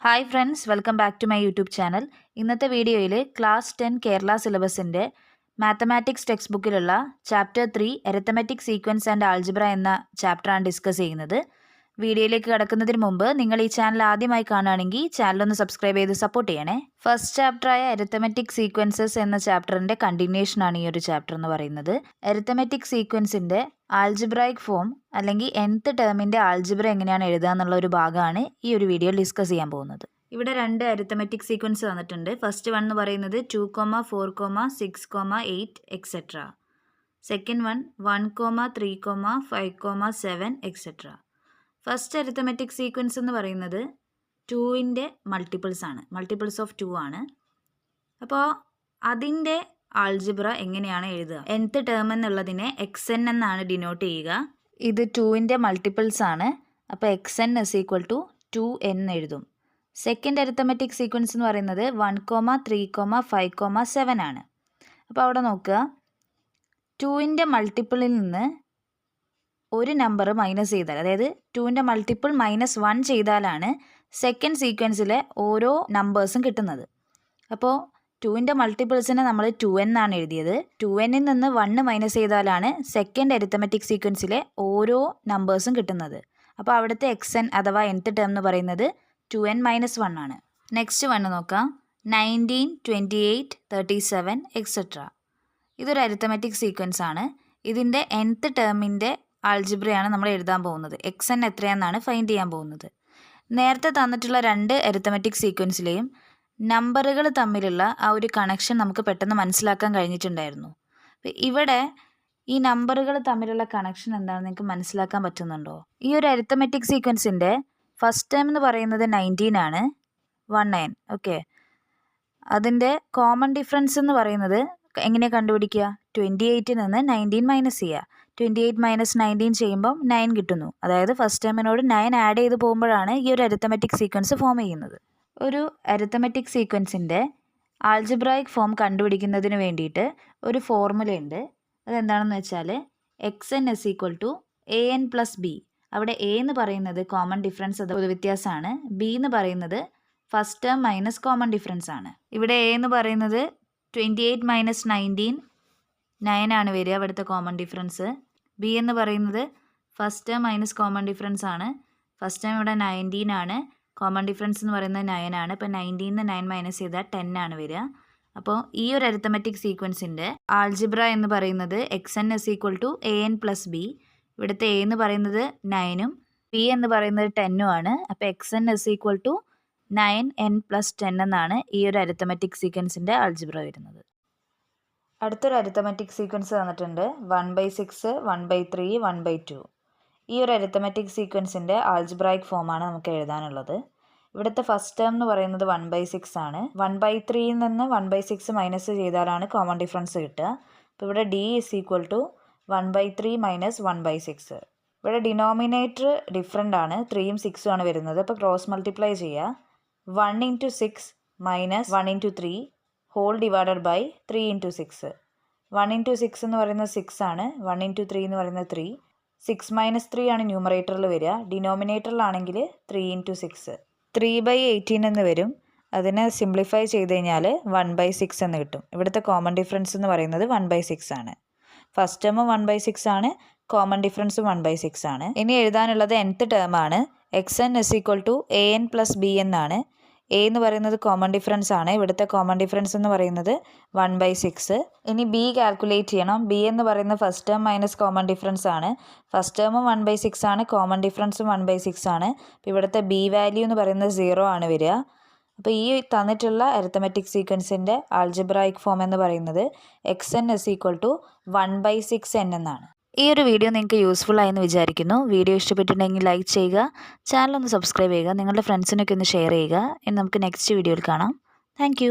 Hi friends, welcome back to my YouTube channel. ഇന്നത്തെ വീഡിയോയിൽ class 10 Kerala സിലബസിൻ്റെ മാത്തമാറ്റിക്സ് ടെക്സ്റ്റ് ബുക്കിലുള്ള chapter 3 arithmetic sequence and algebra എന്ന ചാപ്റ്ററാണ് ഡിസ്കസ് ചെയ്യുന്നത്. വീഡിയോയിലേക്ക് കടക്കുന്നതിന് മുമ്പ് നിങ്ങൾ ഈ ചാനൽ ആദ്യമായി കാണുകയാണെങ്കിൽ ചാനലൊന്ന് സബ്സ്ക്രൈബ് ചെയ്ത് സപ്പോർട്ട് ചെയ്യണേ. ഫസ്റ്റ് ചാപ്റ്ററായ അരിത്തമെറ്റിക് സീക്വൻസസ് എന്ന ചാപ്റ്ററിൻ്റെ കണ്ടിന്യൂഷനാണ് ഈ ഒരു ചാപ്റ്റർ എന്ന് പറയുന്നത്. അരിത്തമെറ്റിക് സീക്വൻസിൻ്റെ ആൾജിബ്രായിക് ഫോം അല്ലെങ്കിൽ nth ടേമിൻ്റെ ആൾജിബ്ര എങ്ങനെയാണ് എഴുതുക എന്നുള്ള ഒരു ഭാഗമാണ് ഈ ഒരു വീഡിയോയിൽ ഡിസ്കസ് ചെയ്യാൻ പോകുന്നത്. ഇവിടെ രണ്ട് അരിത്തമെറ്റിക് സീക്വൻസ് തന്നിട്ടുണ്ട്. ഫസ്റ്റ് വൺ എന്ന് പറയുന്നത് 2, 4, 6, 8 etcetera. Second one 1, 3, 5, 7 etcetera. First arithmetic sequence എന്ന് പറയുന്നത് 2ൻ്റെ മൾട്ടിപ്പിൾസ് ആണ്, മൾട്ടിപ്പിൾസ് ഓഫ് 2 ആണ്. അപ്പോൾ അതിൻ്റെ ആൾജിബ്ര എങ്ങനെയാണ് എഴുതുക? nth ടേം എന്നുള്ളതിനെ xn എന്നാണ് ഡിനോട്ട് ചെയ്യുക. ഇത് 2ൻ്റെ മൾട്ടിപ്പിൾസ് ആണ്, അപ്പോൾ xn = 2n എഴുതും. സെക്കൻഡ് അരിത്തമെറ്റിക് സീക്വൻസ് എന്ന് പറയുന്നത് 1, 3, 5, 7 ആണ്. അപ്പോൾ അവിടെ നോക്കുക, 2ൻ്റെ മൾട്ടിപ്പിളിൽ നിന്ന് ഒരു നമ്പർ മൈനസ് ചെയ്താൽ, അതായത് 2ൻ്റെ മൾട്ടിപ്പിൾ -1 ചെയ്താലാണ് സെക്കൻഡ് സീക്വൻസിലെ ഓരോ നമ്പേഴ്സും കിട്ടുന്നത്. അപ്പോൾ 2ൻ്റെ മൾട്ടിപ്പിൾസിനെ നമ്മൾ 2n ആണ് എഴുതിയത്. 2nൽ നിന്ന് 1 മൈനസ് ചെയ്താലാണ് സെക്കൻഡ് അരിത്തമെറ്റിക് സീക്വൻസിലെ ഓരോ നമ്പേഴ്സും കിട്ടുന്നത്. അപ്പോൾ അവിടുത്തെ xn അഥവാ nth ടേം എന്ന് പറയുന്നത് 2n - 1 ആണ്. നെക്സ്റ്റ് വൺ നോക്കാം, 19, 28, 37 എക്സെട്ര. ഇതൊരു അരിത്തമെറ്റിക് സീക്വൻസ് ആണ്. ഇതിൻ്റെ nth ടേമിൻ്റെ ആൾജിബ്രയാണ് നമ്മൾ എഴുതാൻ പോകുന്നത്. xn എത്രയാണെന്നാണ് ഫൈൻഡ് ചെയ്യാൻ പോകുന്നത്. നേരത്തെ തന്നിട്ടുള്ള രണ്ട് അരിത്തമെറ്റിക് സീക്വൻസിലെയും നമ്പറുകൾ തമ്മിലുള്ള ആ ഒരു കണക്ഷൻ നമുക്ക് പെട്ടെന്ന് മനസ്സിലാക്കാൻ കഴിഞ്ഞിട്ടുണ്ടായിരുന്നു. ഇവിടെ ഈ നമ്പറുകൾ തമ്മിലുള്ള കണക്ഷൻ എന്താണെന്ന് നിങ്ങൾക്ക് മനസ്സിലാക്കാൻ പറ്റുന്നുണ്ടോ? ഈ ഒരു അരിത്തമെറ്റിക് സീക്വൻസിൻ്റെ ഫസ്റ്റ് ടേം എന്ന് പറയുന്നത് 19 ആണ്, 19. ഓക്കെ, അതിൻ്റെ കോമൺ ഡിഫറൻസ് എന്ന് പറയുന്നത് എങ്ങനെയാണ് കണ്ടുപിടിക്കുക? 28ൽ നിന്ന് 19 മൈനസ് ചെയ്യുക. 28 - 19 ചെയ്യുമ്പം 9 കിട്ടുന്നു. അതായത് ഫസ്റ്റ് ടേമിനോട് 9 ആഡ് ചെയ്ത് പോകുമ്പോഴാണ് ഈ ഒരു അരിത്തമെറ്റിക് സീക്വൻസ് ഫോം ചെയ്യുന്നത്. ഒരു അരിത്തമെറ്റിക് സീക്വൻസിൻ്റെ ആൾജിബ്രായിക് ഫോം കണ്ടുപിടിക്കുന്നതിന് വേണ്ടിയിട്ട് ഒരു ഫോർമുലയുണ്ട്. അതെന്താണെന്ന് വെച്ചാൽ xn = an + b. അവിടെ a എന്ന് പറയുന്നത് കോമൺ ഡിഫറൻസ്, അത് വ്യത്യാസമാണ്. b എന്ന് പറയുന്നത് first term minus common difference ആണ്. ഇവിടെ a എന്ന് പറയുന്നത് 28 - 19 9 ആണ് വരിക അവിടുത്തെ കോമൺ ഡിഫറൻസ്. b എന്ന് പറയുന്നത് first term minus common difference ആണ്. ഫസ്റ്റ് ടേം ഇവിടെ 19 ആണ്, കോമൺ ഡിഫറൻസ് എന്ന് പറയുന്നത് 9 ആണ്. ഇപ്പോൾ 19ൽ നിന്ന് 9 മൈനസ് ചെയ്താൽ 10 ആണ് വരിക. അപ്പോൾ ഈ ഒരു അരിത്തമെറ്റിക് സീക്വൻസിൻ്റെ ആൾജിബ്ര എന്ന് പറയുന്നത് xn = an + b. ഇവിടുത്തെ a എന്ന് പറയുന്നത് 9ഉം b എന്ന് പറയുന്നത് 10ഉം ആണ്. അപ്പോൾ xn = 9n + 10 എന്നാണ് ഈ ഒരു അരിത്തമെറ്റിക് സീക്വൻസിൻ്റെ ആൾജിബ്ര വരുന്നത്. അടുത്തൊരു അരിത്തമെറ്റിക് സീക്വൻസ് തന്നിട്ടുണ്ട്, 1/6, 1/3, 1/2. ഈ ഒരു അരിത്തമെറ്റിക് സീക്വൻസിൻ്റെ ആൾജിബ്രായിക് ഫോമാണ് നമുക്ക് എഴുതാനുള്ളത്. ഇവിടുത്തെ ഫസ്റ്റ് ടേം എന്ന് പറയുന്നത് 1/6 ആണ്. 1/3ൽ നിന്ന് 1/6 മൈനസ് ചെയ്താലാണ് കോമൺ ഡിഫറൻസ് കിട്ടുക. അപ്പോൾ ഇവിടെ d = 1/3 - 1/6. ഇവിടെ ഡിനോമിനേറ്റർ ഡിഫറെൻ്റ് ആണ്, 3ഉം 6ഉം ആണ് വരുന്നത്. അപ്പോൾ ക്രോസ് മൾട്ടിപ്ലൈ ചെയ്യുക. 1 × 6 - 1 × 3 ഹോൾ ഡിവൈഡഡ് ബൈ 3 × 6. 1 × 6 എന്ന് പറയുന്നത് 6 ആണ്, 1 × 3 എന്ന് പറയുന്നത് 3. 6 - 3 ആണ് ന്യൂമറേറ്ററിൽ വരിക. ഡിനോമിനേറ്ററിലാണെങ്കിൽ 3 × 6, 3/18 എന്ന് വരും. അതിനെ സിംപ്ലിഫൈ ചെയ്ത് കഴിഞ്ഞാൽ 1/6 എന്ന് കിട്ടും. ഇവിടുത്തെ കോമൺ ഡിഫറൻസ് എന്ന് പറയുന്നത് 1/6 ആണ്. ഫസ്റ്റ് ടേമും 1/6 ആണ്, കോമൺ ഡിഫറൻസും 1/6 ആണ്. ഇനി എഴുതാനുള്ളത് nth ടേം ആണ്. xn = an + b എന്നാണ്. a എന്ന് പറയുന്നത് കോമൺ ഡിഫറൻസ് ആണ്. ഇവിടുത്തെ കോമൺ ഡിഫറൻസ് എന്ന് പറയുന്നത് 1/6. ഇനി b കാൽക്കുലേറ്റ് ചെയ്യണം. b എന്ന് പറയുന്നത് first term minus common difference ആണ്. ഫസ്റ്റ് ടേമും 1/6 ആണ്, കോമൺ ഡിഫറൻസും 1/6 ആണ്. അപ്പോൾ ഇവിടുത്തെ b വാല്യൂ എന്ന് പറയുന്നത് 0 ആണ് വരിക. അപ്പോൾ ഈ തന്നിട്ടുള്ള അരിത്തമെറ്റിക് സീക്വൻസിൻ്റെ ആൾജിബ്രായിക് ഫോം എന്ന് പറയുന്നത് xn = 1/6n എന്നാണ്. ഈ ഒരു വീഡിയോ നിങ്ങൾക്ക് യൂസ്ഫുൾ ആയെന്ന് വിചാരിക്കുന്നു. വീഡിയോ ഇഷ്ടപ്പെട്ടിട്ടുണ്ടെങ്കിൽ ലൈക്ക് ചെയ്യുക, ചാനൽ ഒന്ന് സബ്സ്ക്രൈബ് ചെയ്യുക, നിങ്ങളുടെ ഫ്രണ്ട്സിനൊക്കെ ഒന്ന് ഷെയർ ചെയ്യുക. ഇനി നമുക്ക് നെക്സ്റ്റ് വീഡിയോയിൽ കാണാം. താങ്ക്